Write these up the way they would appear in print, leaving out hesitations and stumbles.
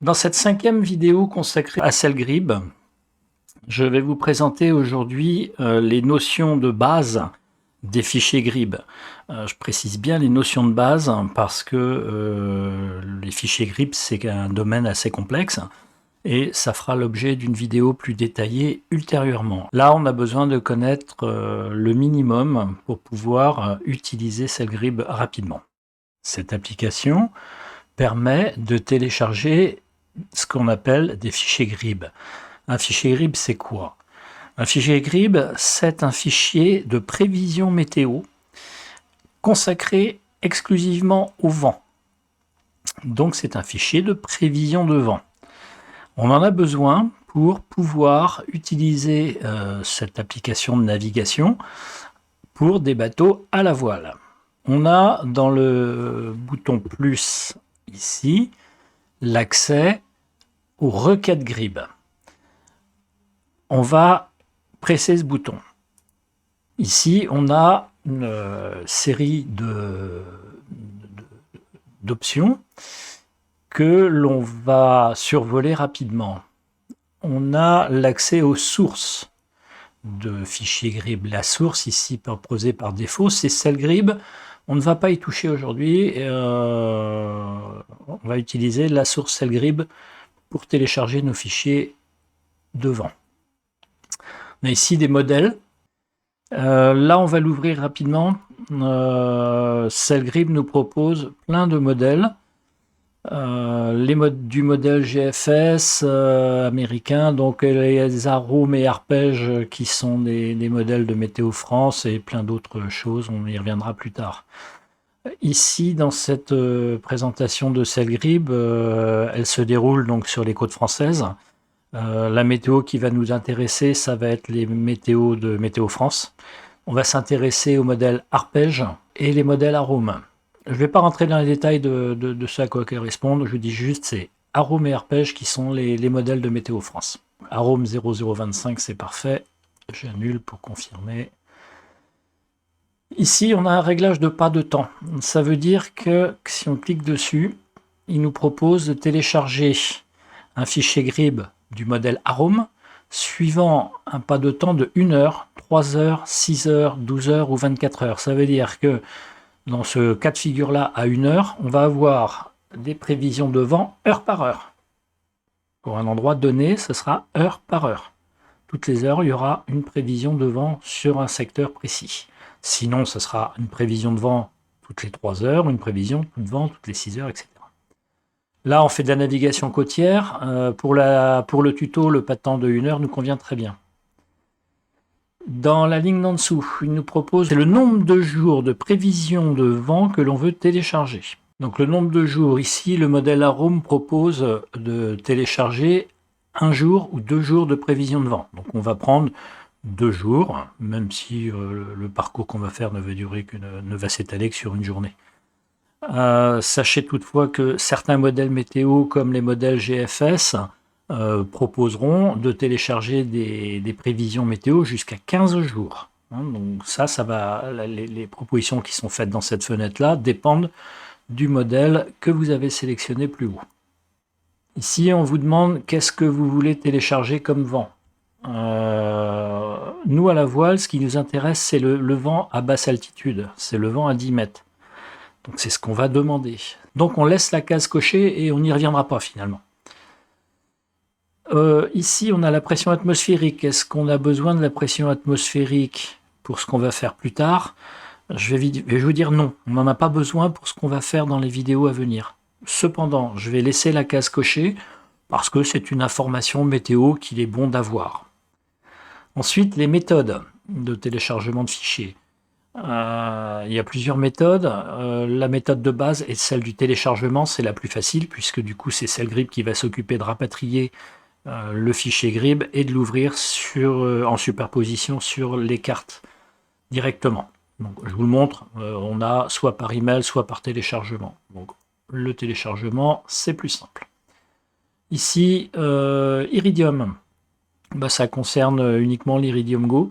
Dans cette 5e vidéo consacrée à Cellgrib, je vais vous présenter aujourd'hui les notions de base des fichiers Grib. Je précise bien les notions de base parce que les fichiers Grib, c'est un domaine assez complexe et ça fera l'objet d'une vidéo plus détaillée ultérieurement. Là, on a besoin de connaître le minimum pour pouvoir utiliser Cellgrib rapidement. Cette application permet de télécharger ce qu'on appelle des fichiers Grib. Un fichier Grib, c'est quoi? Un fichier Grib, c'est un fichier de prévision météo consacré exclusivement au vent. Donc c'est un fichier de prévision de vent. On en a besoin pour pouvoir utiliser cette application de navigation pour des bateaux à la voile. On a dans le bouton plus ici l'accès aux requêtes Grib. On va presser ce bouton. Ici, on a une série d'options que l'on va survoler rapidement. On a l'accès aux sources de fichiers Grib. La source ici proposée par défaut, c'est Cellgrib. On ne va pas y toucher aujourd'hui. On va utiliser la source Cellgrib pour télécharger nos fichiers de vent. On a ici des modèles. Là, on va l'ouvrir rapidement. Cellgrib nous propose plein de modèles. Du modèle GFS américain, donc les Arome et Arpège qui sont des modèles de Météo France et plein d'autres choses, on y reviendra plus tard. Ici, dans cette présentation de Cellgrib, elle se déroule donc sur les côtes françaises. La météo qui va nous intéresser, ça va être les météos de Météo France. On va s'intéresser aux modèles Arpège et les modèles Arome. Je ne vais pas rentrer dans les détails de ce à quoi correspondent, je vous dis juste c'est Arome et Arpège qui sont les modèles de Météo France. Arome 0025, c'est parfait. J'annule pour confirmer. Ici, on a un réglage de pas de temps. Ça veut dire que si on clique dessus, il nous propose de télécharger un fichier Grib du modèle Arome suivant un pas de temps de 1 heure, 3 heures, 6 heures, 12 heures ou 24 heures. Ça veut dire que dans ce cas de figure-là, à 1 heure, on va avoir des prévisions de vent heure par heure. Pour un endroit donné, ce sera heure par heure. Toutes les heures, il y aura une prévision de vent sur un secteur précis. Sinon, ce sera une prévision de vent toutes les 3 heures, une prévision de vent toutes les 6 heures, etc. Là, on fait de la navigation côtière. Pour le tuto, le pas de temps de 1 heure nous convient très bien. Dans la ligne d'en dessous, il nous propose le nombre de jours de prévision de vent que l'on veut télécharger. Donc le nombre de jours, ici, le modèle Arome propose de télécharger 1 jour ou 2 jours de prévision de vent. Donc on va prendre 2 jours, même si le parcours qu'on va faire ne va s'étaler que sur une journée. Sachez toutefois que certains modèles météo, comme les modèles GFS, proposeront de télécharger des prévisions météo jusqu'à 15 jours. Donc ça va, les propositions qui sont faites dans cette fenêtre-là dépendent du modèle que vous avez sélectionné plus haut. Ici, on vous demande qu'est-ce que vous voulez télécharger comme vent. Nous, à la voile, ce qui nous intéresse, c'est le vent à basse altitude. C'est le vent à 10 mètres. Donc c'est ce qu'on va demander. Donc on laisse la case cochée et on n'y reviendra pas finalement. Ici, on a la pression atmosphérique. Est-ce qu'on a besoin de la pression atmosphérique pour ce qu'on va faire plus tard? Je vais vous dire non. On n'en a pas besoin pour ce qu'on va faire dans les vidéos à venir. Cependant, je vais laisser la case cochée parce que c'est une information météo qu'il est bon d'avoir. Ensuite, les méthodes de téléchargement de fichiers. Il y a plusieurs méthodes. La méthode de base est celle du téléchargement, c'est la plus facile puisque du coup c'est Cellgrib qui va s'occuper de rapatrier le fichier Grib et de l'ouvrir en superposition sur les cartes directement. Donc, je vous le montre, on a soit par email, soit par téléchargement. Donc, le téléchargement, c'est plus simple. Ici, Iridium, ça concerne uniquement l'Iridium Go.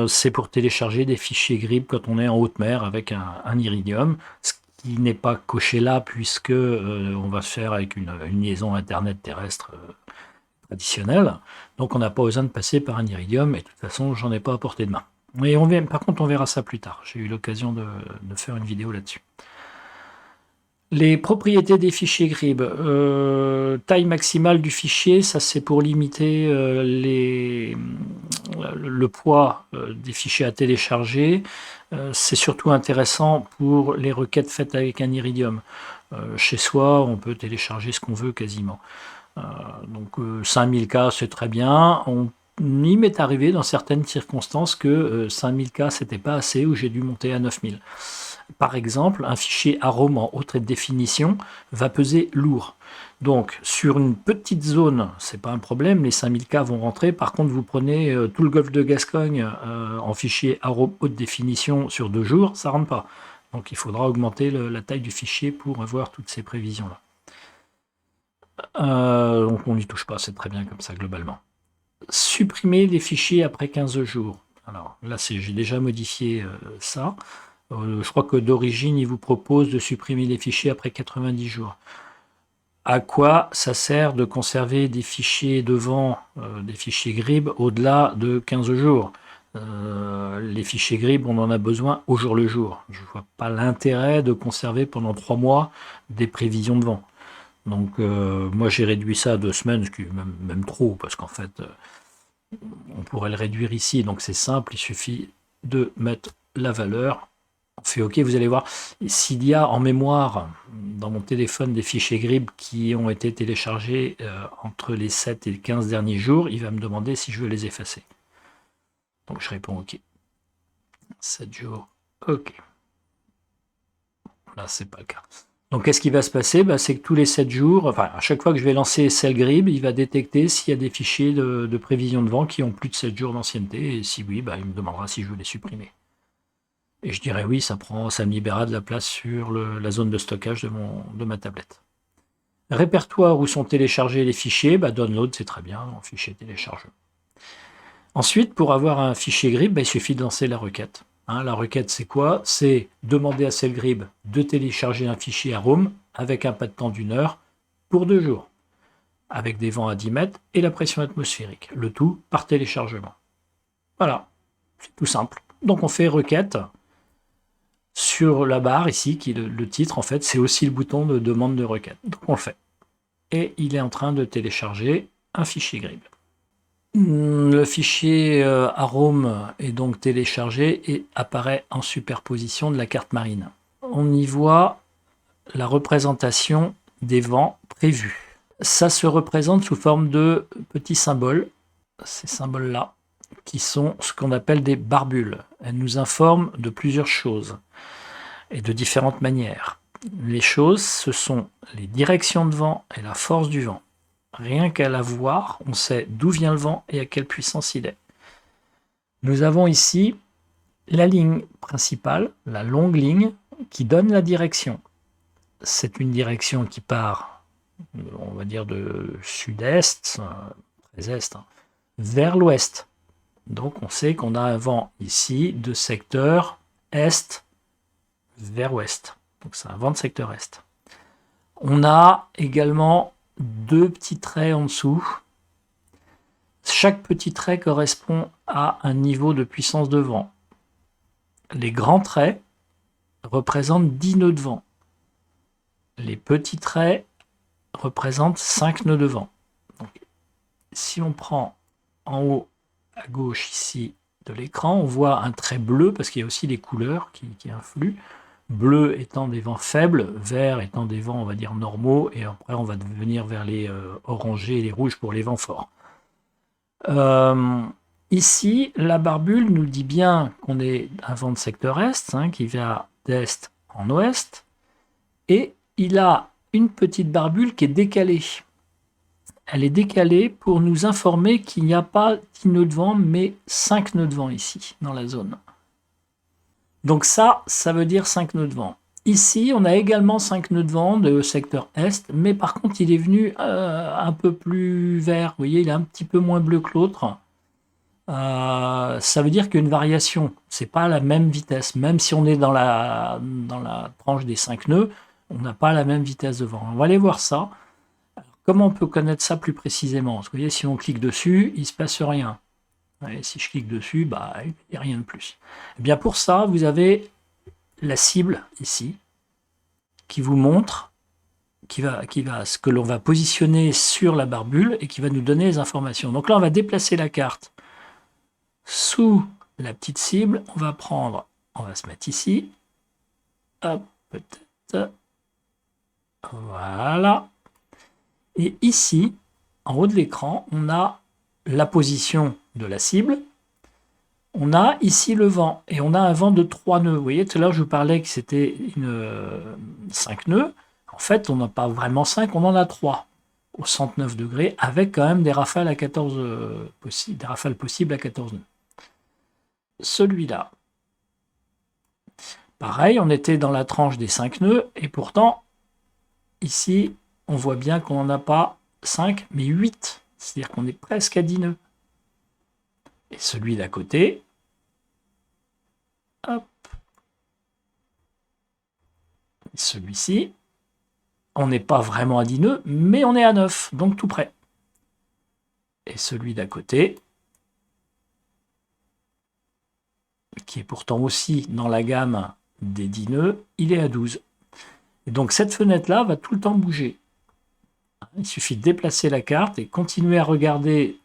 C'est pour télécharger des fichiers Grib quand on est en haute mer avec un Iridium, ce qui n'est pas coché là, puisque on va se faire avec une liaison Internet terrestre traditionnelle. Donc on n'a pas besoin de passer par un Iridium, et de toute façon, j'en ai pas à portée de main. Mais par contre, on verra ça plus tard. J'ai eu l'occasion de faire une vidéo là-dessus. Les propriétés des fichiers GRIB. Taille maximale du fichier, ça c'est pour limiter le poids des fichiers à télécharger. C'est surtout intéressant pour les requêtes faites avec un Iridium. Chez soi, on peut télécharger ce qu'on veut quasiment. Donc 5000K, c'est très bien. Il m'est arrivé dans certaines circonstances que 5000K, c'était pas assez, où j'ai dû monter à 9000. Par exemple, un fichier AROM en haute définition va peser lourd. Donc, sur une petite zone, c'est pas un problème, les 5000K vont rentrer. Par contre, vous prenez tout le golfe de Gascogne en fichier AROM haute définition sur 2 jours, ça rentre pas. Donc, il faudra augmenter la taille du fichier pour avoir toutes ces prévisions-là. Donc, on n'y touche pas, c'est très bien comme ça, globalement. Supprimer les fichiers après 15 jours. Alors, là, j'ai déjà modifié ça. Je crois que d'origine, il vous propose de supprimer les fichiers après 90 jours. À quoi ça sert de conserver des fichiers devant, des fichiers GRIB, au-delà de 15 jours? Les fichiers GRIB, on en a besoin au jour le jour. Je ne vois pas l'intérêt de conserver pendant 3 mois des prévisions de vent. Donc, moi, j'ai réduit ça à 2 semaines, ce qui est même trop, parce qu'en fait, on pourrait le réduire ici. Donc, c'est simple, il suffit de mettre la valeur. On fait OK, vous allez voir, s'il y a en mémoire dans mon téléphone des fichiers GRIB qui ont été téléchargés entre les 7 et les 15 derniers jours, il va me demander si je veux les effacer. Donc je réponds OK. 7 jours, OK. Là, c'est pas le cas. Donc qu'est-ce qui va se passer? C'est que tous les 7 jours, enfin à chaque fois que je vais lancer SLGRIB, il va détecter s'il y a des fichiers de prévision de vent qui ont plus de 7 jours d'ancienneté, et si oui, il me demandera si je veux les supprimer. Et je dirais oui, ça me libérera de la place sur la zone de stockage de ma tablette. Répertoire où sont téléchargés les fichiers, download, c'est très bien, en fichier téléchargement. Ensuite, pour avoir un fichier GRIB, il suffit de lancer la requête. La requête, c'est quoi? C'est demander à SLGRIB de télécharger un fichier AROM avec un pas de temps d'1 heure pour 2 jours, avec des vents à 10 mètres et la pression atmosphérique, le tout par téléchargement. Voilà, c'est tout simple. Donc on fait requête. Sur la barre ici, qui est le titre, en fait, c'est aussi le bouton de demande de requête. Donc on le fait. Et il est en train de télécharger un fichier GRIB. Le fichier AROM est donc téléchargé et apparaît en superposition de la carte marine. On y voit la représentation des vents prévus. Ça se représente sous forme de petits symboles, ces symboles-là, qui sont ce qu'on appelle des barbules. Elles nous informent de plusieurs choses, et de différentes manières. Les choses, ce sont les directions de vent et la force du vent. Rien qu'à la voir, on sait d'où vient le vent et à quelle puissance il est. Nous avons ici la ligne principale, la longue ligne, qui donne la direction. C'est une direction qui part, on va dire, de sud-est, très est, vers l'ouest. Donc on sait qu'on a un vent ici de secteur est vers ouest. Donc c'est un vent de secteur est. On a également 2 petits traits en dessous. Chaque petit trait correspond à un niveau de puissance de vent. Les grands traits représentent 10 nœuds de vent. Les petits traits représentent 5 nœuds de vent. Donc, si on prend en haut à gauche ici de l'écran, on voit un trait bleu parce qu'il y a aussi les couleurs qui influent. Bleu étant des vents faibles, vert étant des vents, on va dire, normaux, et après on va venir vers les orangés et les rouges pour les vents forts. Ici, la barbule nous dit bien qu'on est un vent de secteur est, qui va d'est en ouest, et il a une petite barbule qui est décalée. Elle est décalée pour nous informer qu'il n'y a pas 10 nœuds de vent, mais 5 nœuds de vent ici, dans la zone. Donc ça veut dire 5 nœuds de vent. Ici, on a également 5 nœuds de vent de secteur est, mais par contre, il est venu un peu plus vert. Vous voyez, il est un petit peu moins bleu que l'autre. ça veut dire qu'il y a une variation. C'est pas la même vitesse. Même si on est dans la tranche des 5 nœuds, on n'a pas la même vitesse de vent. On va aller voir ça. Alors, comment on peut connaître ça plus précisément? Parce que vous voyez, si on clique dessus, il ne se passe rien. Et si je clique dessus, bah, il n'y a rien de plus. Et bien pour ça, vous avez la cible ici, qui vous montre ce que l'on va positionner sur la barbule et qui va nous donner les informations. Donc là, on va déplacer la carte sous la petite cible. On va se mettre ici. Hop, peut-être. Voilà. Et ici, en haut de l'écran, on a la position de la cible. On a ici le vent, et on a un vent de 3 nœuds. Vous voyez, tout à l'heure, je vous parlais que c'était 5 nœuds. En fait, on n'a pas vraiment 5, on en a 3 au 109 degrés, avec quand même des rafales à 14 des rafales possibles à 14 nœuds. Celui-là, pareil, on était dans la tranche des 5 nœuds, et pourtant, ici, on voit bien qu'on n'en a pas 5, mais 8. C'est-à-dire qu'on est presque à 10 nœuds. Et celui d'à côté, hop, celui-ci, on n'est pas vraiment à 10 nœuds, mais on est à 9, donc tout près. Et celui d'à côté, qui est pourtant aussi dans la gamme des 10 nœuds, il est à 12. Et donc cette fenêtre-là va tout le temps bouger. Il suffit de déplacer la carte et continuer à regarder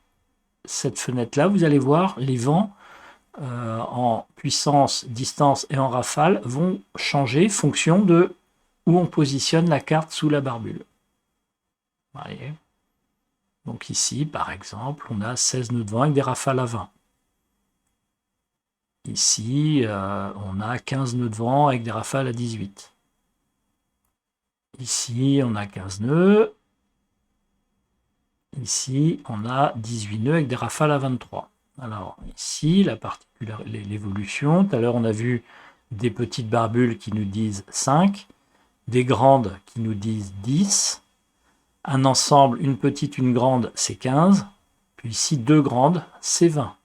cette fenêtre-là. Vous allez voir, les vents en puissance, distance et en rafale vont changer fonction de où on positionne la carte sous la barbule. Voyez. Donc ici, par exemple, on a 16 nœuds de vent avec des rafales à 20. Ici, on a 15 nœuds de vent avec des rafales à 18. Ici, on a 15 nœuds. Ici, on a 18 nœuds avec des rafales à 23. Alors ici, l'évolution, tout à l'heure on a vu des petites barbules qui nous disent 5, des grandes qui nous disent 10, un ensemble, une petite, une grande, c'est 15, puis ici deux grandes, c'est 20.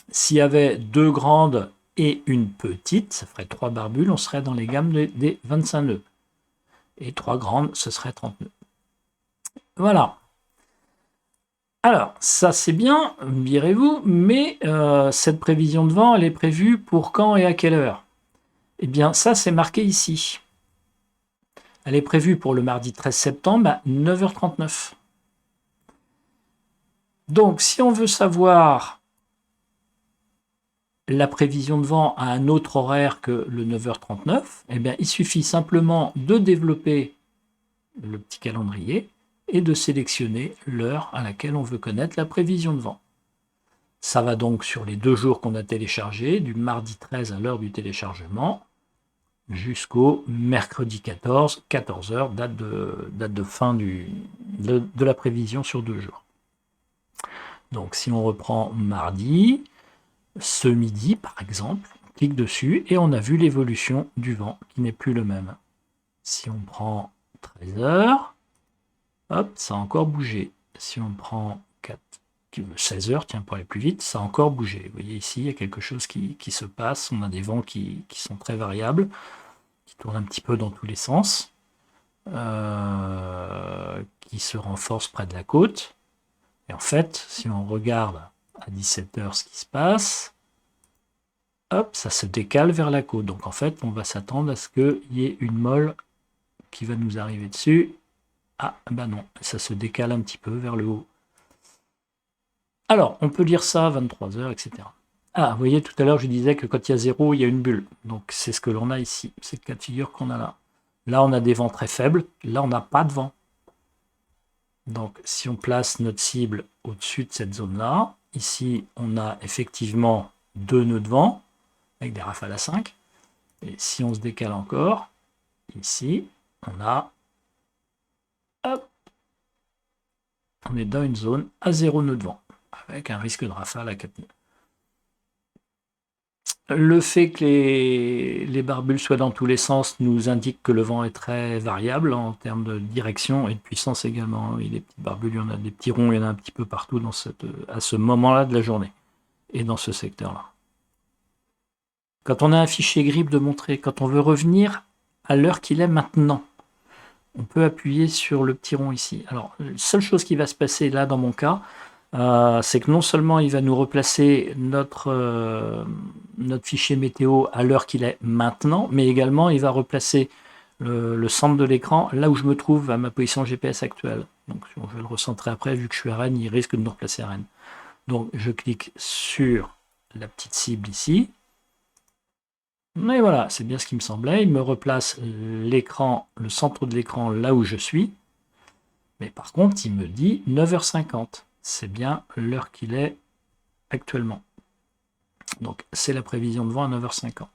S'il y avait deux grandes et une petite, ça ferait 3 barbules, on serait dans les gammes des 25 nœuds. Et 3 grandes, ce serait 30 nœuds. Voilà. Alors, ça c'est bien, me direz-vous, mais cette prévision de vent, elle est prévue pour quand et à quelle heure? Eh bien, ça c'est marqué ici. Elle est prévue pour le mardi 13 septembre à 9h39. Donc, si on veut savoir la prévision de vent à un autre horaire que le 9h39, eh bien, il suffit simplement de développer le petit calendrier et de sélectionner l'heure à laquelle on veut connaître la prévision de vent. Ça va donc sur les 2 jours qu'on a téléchargés, du mardi 13 à l'heure du téléchargement, jusqu'au mercredi 14, 14h, date de fin de la prévision sur 2 jours. Donc si on reprend mardi, ce midi par exemple, on clique dessus et on a vu l'évolution du vent qui n'est plus le même. Si on prend 13h, hop, ça a encore bougé. Si on prend 16h, tiens, pour aller plus vite, ça a encore bougé. Vous voyez ici, il y a quelque chose qui se passe. On a des vents qui sont très variables, qui tournent un petit peu dans tous les sens, qui se renforcent près de la côte. Et en fait, si on regarde à 17h ce qui se passe, hop, ça se décale vers la côte. Donc en fait, on va s'attendre à ce qu'il y ait une molle qui va nous arriver dessus. Ah, ben non, ça se décale un petit peu vers le haut. Alors, on peut lire ça à 23h, etc. Ah, vous voyez, tout à l'heure, je disais que quand il y a 0, il y a une bulle. Donc, c'est ce que l'on a ici. C'est le cas de figure qu'on a là. Là, on a des vents très faibles. Là, on n'a pas de vent. Donc, si on place notre cible au-dessus de cette zone-là, ici, on a effectivement 2 nœuds de vent, avec des rafales à 5. Et si on se décale encore, ici, on a... Hop, on est dans une zone à 0 nœud de vent, avec un risque de rafale à 4 nœuds. Le fait que les barbules soient dans tous les sens nous indique que le vent est très variable en termes de direction et de puissance également. Et les petits barbules, il y en a des petits ronds, il y en a un petit peu partout à ce moment-là de la journée et dans ce secteur-là. Quand on a un fichier grip de montrer, quand on veut revenir à l'heure qu'il est maintenant, on peut appuyer sur le petit rond ici. Alors, la seule chose qui va se passer là dans mon cas, c'est que non seulement il va nous replacer notre fichier météo à l'heure qu'il est maintenant, mais également il va replacer le centre de l'écran là où je me trouve à ma position GPS actuelle. Donc je vais le recentrer après, vu que je suis à Rennes, il risque de nous replacer à Rennes. Donc je clique sur la petite cible ici. Et voilà, c'est bien ce qui me semblait. Il me replace l'écran, le centre de l'écran là où je suis. Mais par contre, il me dit 9h50. C'est bien l'heure qu'il est actuellement. Donc, c'est la prévision de vent à 9h50. Donc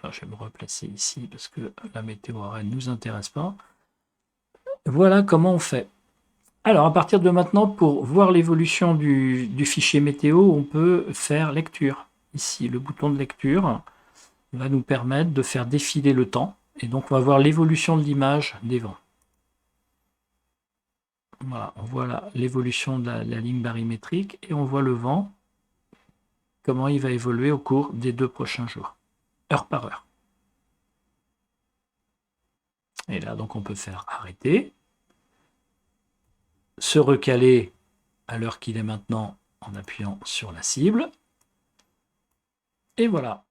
là, je vais me replacer ici parce que la météo à Rennes ne nous intéresse pas. Voilà comment on fait. Alors, à partir de maintenant, pour voir l'évolution du fichier météo, on peut faire lecture. Ici, le bouton de lecture va nous permettre de faire défiler le temps. Et donc, on va voir l'évolution de l'image des vents. Voilà, on voit l'évolution de la ligne barymétrique et on voit le vent, comment il va évoluer au cours des 2 prochains jours, heure par heure. Et là, donc, on peut faire arrêter, se recaler à l'heure qu'il est maintenant en appuyant sur la cible. Et voilà.